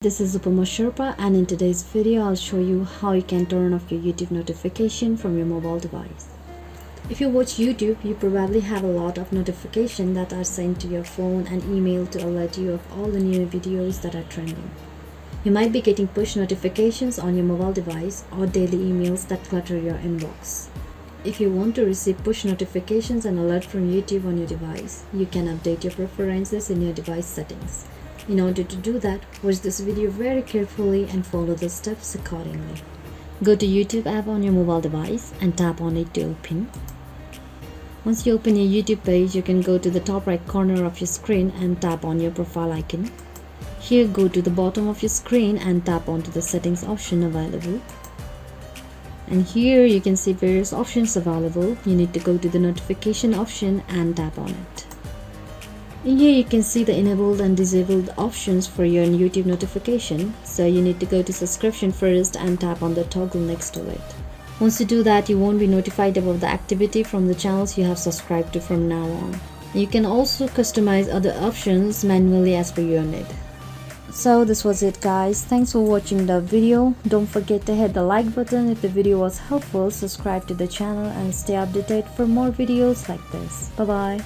This is Upama Sherpa, and in today's video I'll show you how you can turn off your YouTube notification from your mobile device. If you watch YouTube, you probably have a lot of notifications that are sent to your phone and email to alert you of all the new videos that are trending. You might be getting push notifications on your mobile device or daily emails that clutter your inbox. If you want to receive push notifications and alert from YouTube on your device, you can update your preferences in your device settings. In order to do that, watch this video very carefully and follow the steps accordingly. Go to YouTube app on your mobile device and tap on it to open. Once you open your YouTube page, you can go to the top right corner of your screen and tap on your profile icon. Here, go to the bottom of your screen and tap onto the settings option available. And here you can see various options available. You need to go to the notification option and tap on it. In here you can see the enabled and disabled options for your YouTube notification, so you need to go to subscription first and tap on the toggle next to it. Once you do that, you won't be notified about the activity from the channels you have subscribed to from now on. You can also customize other options manually as per your need. So this was it, guys. Thanks for watching the video. Don't forget to hit the like button if the video was helpful, subscribe to the channel and stay updated for more videos like this. Bye bye.